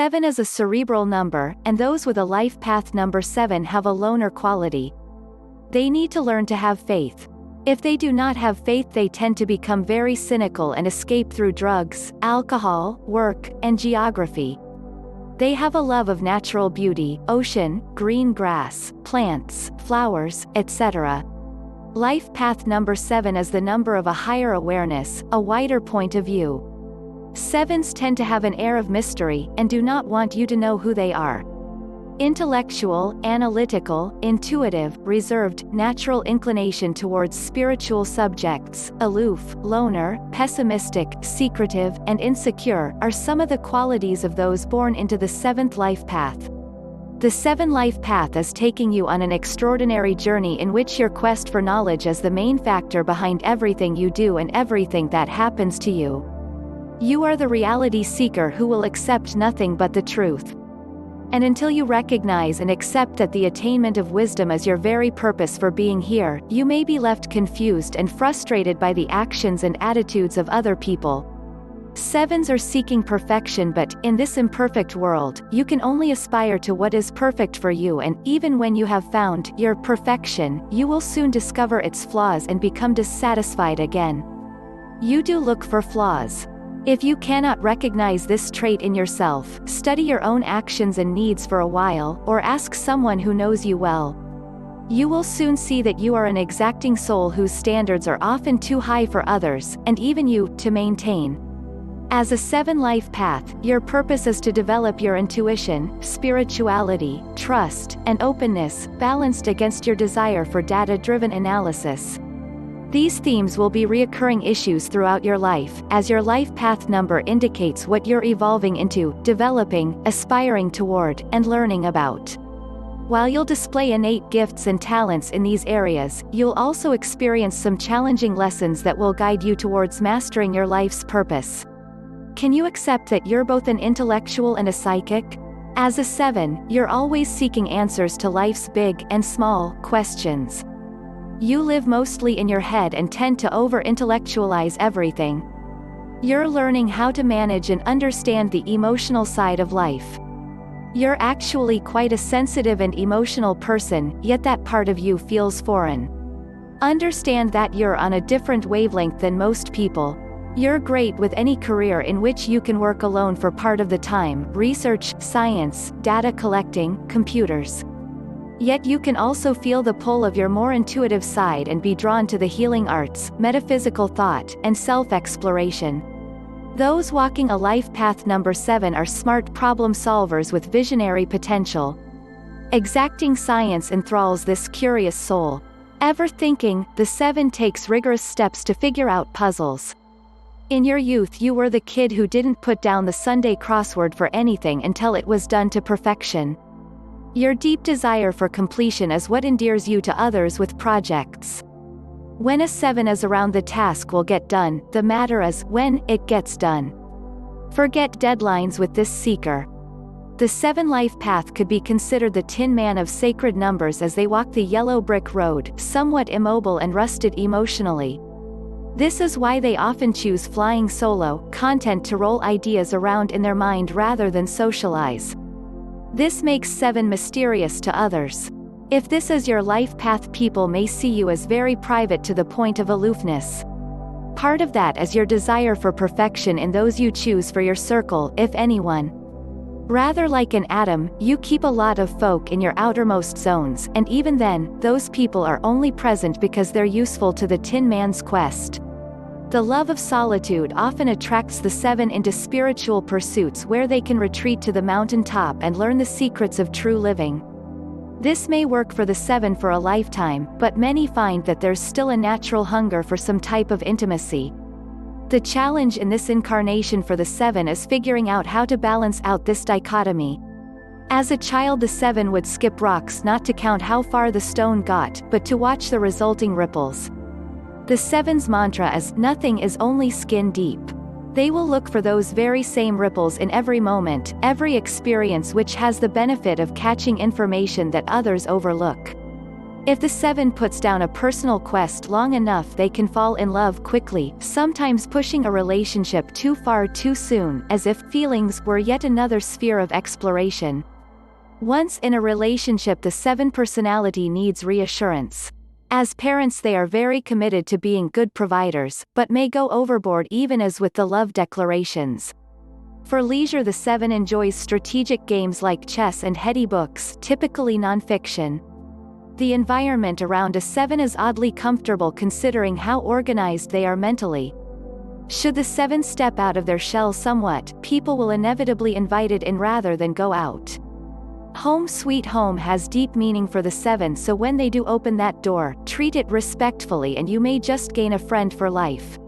7 is a cerebral number, and those with a life path number 7 have a loner quality. They need to learn to have faith. If they do not have faith, they tend to become very cynical and escape through drugs, alcohol, work, and geography. They have a love of natural beauty, ocean, green grass, plants, flowers, etc. Life path number 7 is the number of a higher awareness, a wider point of view. 7s tend to have an air of mystery, and do not want you to know who they are. Intellectual, analytical, intuitive, reserved, natural inclination towards spiritual subjects, aloof, loner, pessimistic, secretive, and insecure, are some of the qualities of those born into the 7th life path. The 7 life path is taking you on an extraordinary journey in which your quest for knowledge is the main factor behind everything you do and everything that happens to you. You are the reality seeker who will accept nothing but the truth. And until you recognize and accept that the attainment of wisdom is your very purpose for being here, you may be left confused and frustrated by the actions and attitudes of other people. 7s are seeking perfection, but, in this imperfect world, you can only aspire to what is perfect for you, and, even when you have found your perfection, you will soon discover its flaws and become dissatisfied again. You do look for flaws. If you cannot recognize this trait in yourself, study your own actions and needs for a while, or ask someone who knows you well. You will soon see that you are an exacting soul whose standards are often too high for others, and even you, to maintain. As a 7 life path, your purpose is to develop your intuition, spirituality, trust, and openness, balanced against your desire for data-driven analysis. These themes will be recurring issues throughout your life, as your life path number indicates what you're evolving into, developing, aspiring toward, and learning about. While you'll display innate gifts and talents in these areas, you'll also experience some challenging lessons that will guide you towards mastering your life's purpose. Can you accept that you're both an intellectual and a psychic? As a 7, you're always seeking answers to life's big and small questions. You live mostly in your head and tend to over-intellectualize everything. You're learning how to manage and understand the emotional side of life. You're actually quite a sensitive and emotional person, yet that part of you feels foreign. Understand that you're on a different wavelength than most people. You're great with any career in which you can work alone for part of the time, research, science, data collecting, computers. Yet you can also feel the pull of your more intuitive side and be drawn to the healing arts, metaphysical thought, and self-exploration. Those walking a life path number 7 are smart problem solvers with visionary potential. Exacting science enthralls this curious soul. Ever thinking, the 7 takes rigorous steps to figure out puzzles. In your youth you were the kid who didn't put down the Sunday crossword for anything until it was done to perfection. Your deep desire for completion is what endears you to others with projects. When a 7 is around, the task will get done, the matter is when it gets done. Forget deadlines with this seeker. The 7 life path could be considered the Tin Man of sacred numbers as they walk the yellow brick road, somewhat immobile and rusted emotionally. This is why they often choose flying solo, content to roll ideas around in their mind rather than socialize. This makes 7 mysterious to others. If this is your life path, people may see you as very private to the point of aloofness. Part of that is your desire for perfection in those you choose for your circle, if anyone. Rather like an atom, you keep a lot of folk in your outermost zones, and even then, those people are only present because they're useful to the Tin Man's quest. The love of solitude often attracts the 7 into spiritual pursuits where they can retreat to the mountain top and learn the secrets of true living. This may work for the 7 for a lifetime, but many find that there's still a natural hunger for some type of intimacy. The challenge in this incarnation for the 7 is figuring out how to balance out this dichotomy. As a child, the 7 would skip rocks not to count how far the stone got, but to watch the resulting ripples. The 7's mantra is, "Nothing is only skin deep." They will look for those very same ripples in every moment, every experience, which has the benefit of catching information that others overlook. If the 7 puts down a personal quest long enough, they can fall in love quickly, sometimes pushing a relationship too far too soon, as if feelings were yet another sphere of exploration. Once in a relationship, the 7 personality needs reassurance. As parents, they are very committed to being good providers, but may go overboard even as with the love declarations. For leisure, the 7 enjoys strategic games like chess and heady books, typically nonfiction. The environment around a 7 is oddly comfortable considering how organized they are mentally. Should the 7 step out of their shell somewhat, people will inevitably invite it in rather than go out. Home sweet home has deep meaning for the 7, so when they do open that door, treat it respectfully and you may just gain a friend for life.